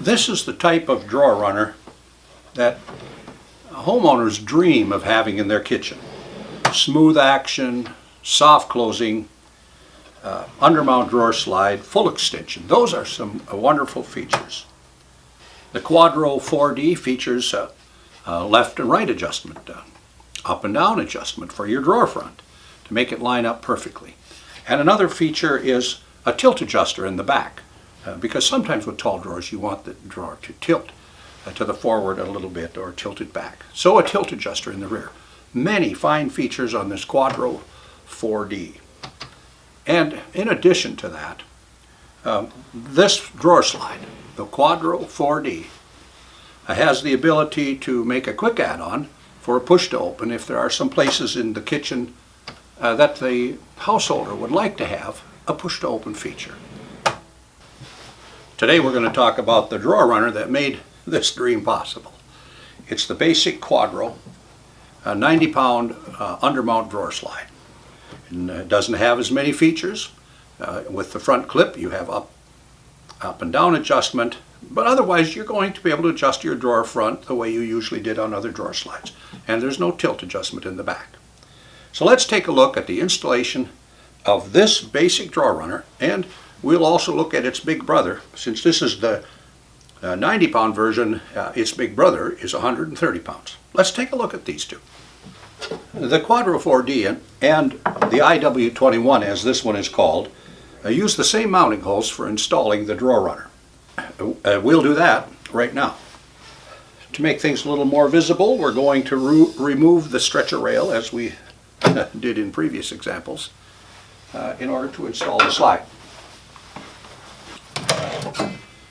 This is the type of drawer runner that homeowners dream of having in their kitchen. Smooth action, soft closing, undermount drawer slide, full extension. Those are some wonderful features. The Quadro 4D features left and right adjustment, up and down adjustment for your drawer front to make it line up perfectly. And another feature is a tilt adjuster in the back, because sometimes with tall drawers you want the drawer to tilt to the forward a little bit or tilt it back. So a tilt adjuster in the rear. Many fine features on this Quadro 4D. And in addition to that, this drawer slide, the Quadro 4D, has the ability to make a quick add-on for a push to open if there are some places in the kitchen that the householder would like to have a push to open feature. Today we're going to talk about the drawer runner that made this dream possible. It's the basic Quadro, a 90-pound undermount drawer slide. And it doesn't have as many features. With the front clip you have up and down adjustment, but otherwise you're going to be able to adjust your drawer front the way you usually did on other drawer slides. And there's no tilt adjustment in the back. So let's take a look at the installation of this basic drawer runner, and we'll also look at its big brother. Since this is the 90-pound version, its big brother is 130 pounds. Let's take a look at these two. The Quadro 4D and the IW21, as this one is called, use the same mounting holes for installing the drawer runner. We'll do that right now. To make things a little more visible, we're going to remove the stretcher rail, as we did in previous examples, in order to install the slide.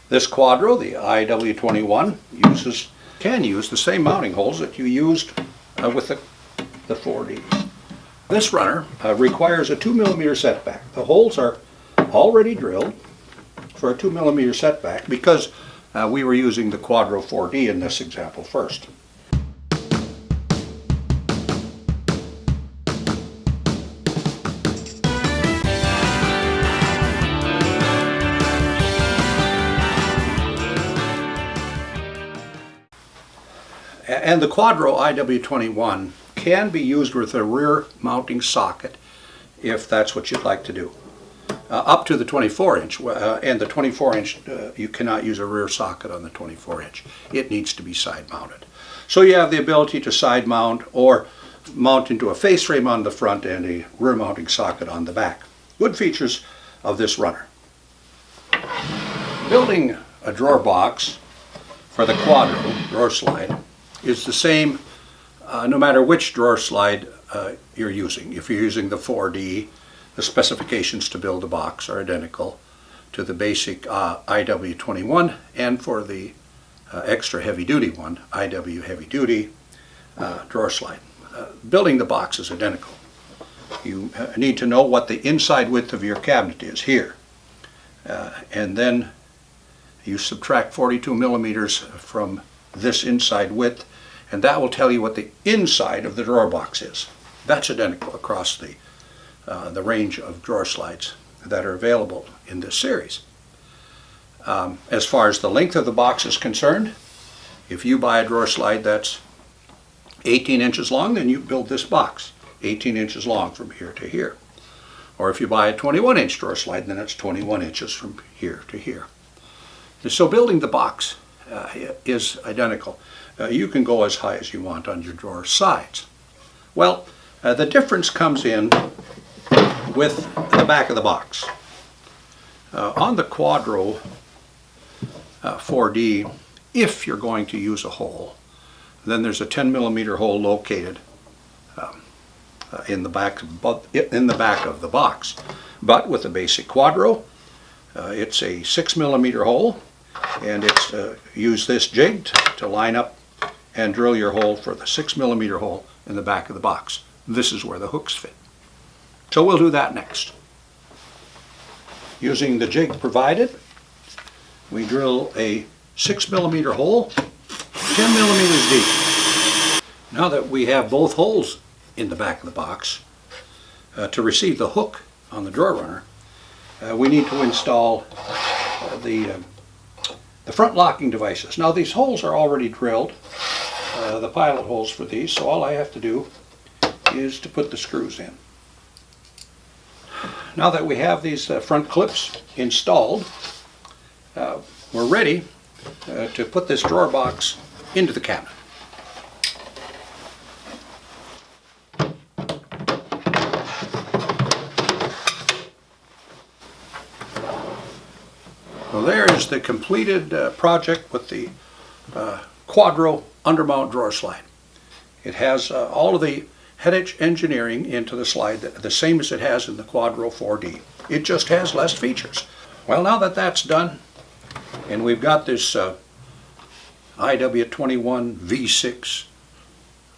This Quadro, the IW21, can use the same mounting holes that you used with the 4D. This runner requires a 2mm setback. The holes are already drilled for a 2mm setback because we were using the Quadro 4D in this example first. And the Quadro IW21 can be used with a rear mounting socket if that's what you'd like to do. Up to the 24-inch, and the 24-inch, you cannot use a rear socket on the 24-inch. It needs to be side mounted. So you have the ability to side mount or mount into a face frame on the front and a rear mounting socket on the back. Good features of this runner. Building a drawer box for the Quadro drawer slide is the same no matter which drawer slide you're using. If you're using the 4D, the specifications to build the box are identical to the basic IW21, and for the extra heavy-duty one, IW heavy-duty drawer slide. Building the box is identical. You need to know what the inside width of your cabinet is here, and then you subtract 42 millimeters from this inside width, and that will tell you what the inside of the drawer box is. That's identical across the range of drawer slides that are available in this series. As far as the length of the box is concerned, if you buy a drawer slide that's 18 inches long, then you build this box 18 inches long from here to here. Or if you buy a 21-inch drawer slide, then it's 21 inches from here to here. So building the box is identical. You can go as high as you want on your drawer sides. Well, the difference comes in with the back of the box. On the Quadro 4D, if you're going to use a hole, then there's a 10mm hole located in the back of the box. But with the basic Quadro, it's a 6mm hole, and it's use this jig to line up and drill your hole for the 6mm hole in the back of the box. This is where the hooks fit. So we'll do that next. Using the jig provided, we drill a 6mm hole, 10mm deep. Now that we have both holes in the back of the box, to receive the hook on the drawer runner, we need to install the The front locking devices. Now these holes are already drilled, the pilot holes for these, so all I have to do is to put the screws in. Now that we have these front clips installed, we're ready to put this drawer box into the cabinet. Well, there is the completed project with the Quadro undermount drawer slide. It has all of the Hettich engineering into the slide, the same as it has in the Quadro 4D. It just has less features. Well, now that that's done, and we've got this IW21 V6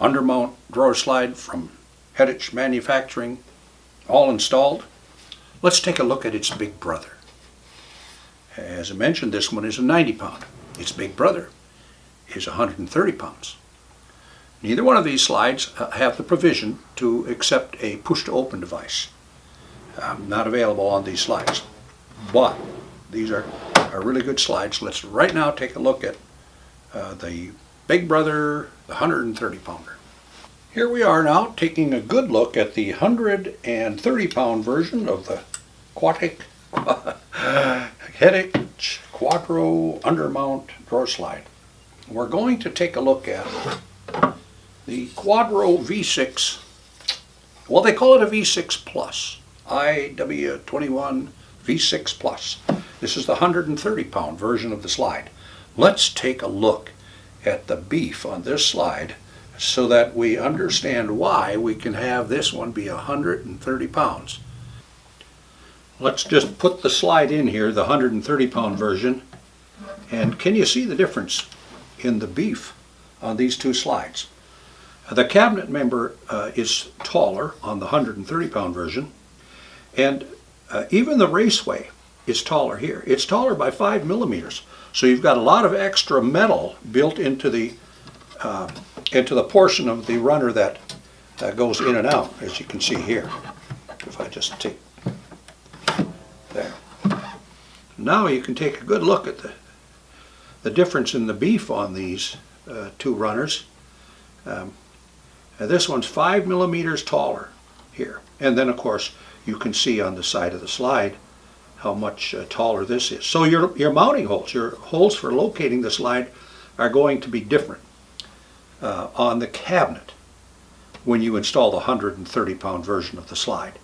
undermount drawer slide from Hettich Manufacturing all installed, let's take a look at its big brother. As I mentioned, this one is a 90 pound. Its big brother is 130 pounds. Neither one of these slides have the provision to accept a push-to-open device. Not available on these slides. But these are really good slides. Let's right now take a look at the big brother, the 130 pounder. Here we are now taking a good look at the 130 pound version of the Hettich Quadro undermount drawer slide. We're going to take a look at the Quadro V6. Well, they call it a V6 Plus. IW21 V6 Plus. This is the 130 pound version of the slide. Let's take a look at the beef on this slide so that we understand why we can have this one be 130 pounds. Let's just put the slide in here, the 130 pound version, and can you see the difference in the beef on these two slides? The cabinet member is taller on the 130 pound version, and even the raceway is taller here. It's taller by 5 millimeters, so you've got a lot of extra metal built into the portion of the runner that goes in and out, as you can see here. If I just take there. Now you can take a good look at the difference in the beef on these two runners. This one's 5 millimeters taller here, and then of course you can see on the side of the slide how much taller this is. So your mounting holes, your holes for locating the slide, are going to be different on the cabinet when you install the 130 pound version of the slide.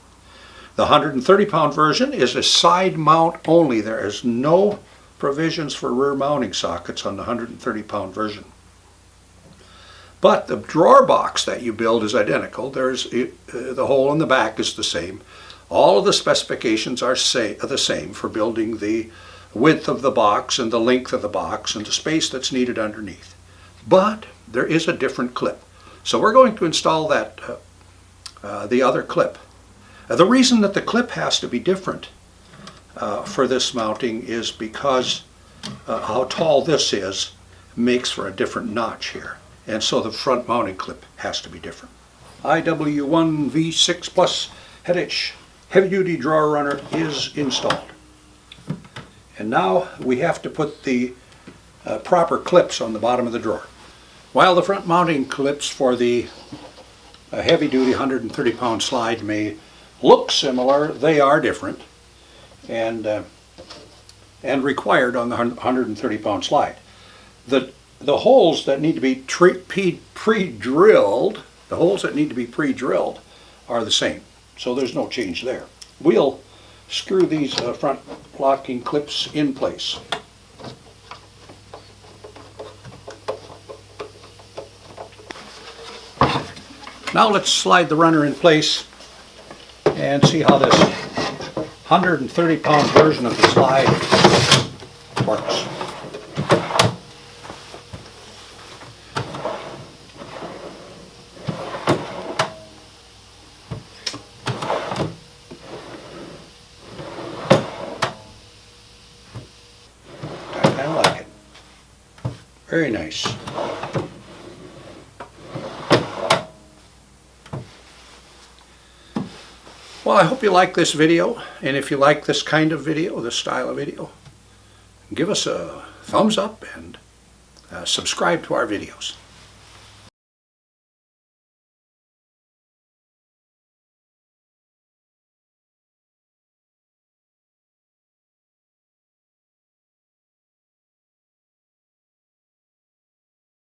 The 130 pound version is a side mount only. There is no provisions for rear mounting sockets on the 130 pound version. But the drawer box that you build is identical. The hole in the back is the same. All of the specifications are the same for building the width of the box and the length of the box and the space that's needed underneath. But there is a different clip. So we're going to install that, the other clip. The reason that the clip has to be different for this mounting is because how tall this is makes for a different notch here. And so the front mounting clip has to be different. IW1 V6 Plus Hettich heavy duty drawer runner is installed. And now we have to put the proper clips on the bottom of the drawer. While the front mounting clips for the heavy duty 130 pound slide may look similar, they are different and required on the 130 pound slide. The holes that need to be pre-drilled, are the same, so there's no change there. We'll screw these front locking clips in place. Now let's slide the runner in place and see how this 130 pound version of the slide works. I kind of like it. Very nice. Well, I hope you like this video, and if you like this kind of video, this style of video, give us a thumbs up and subscribe to our videos.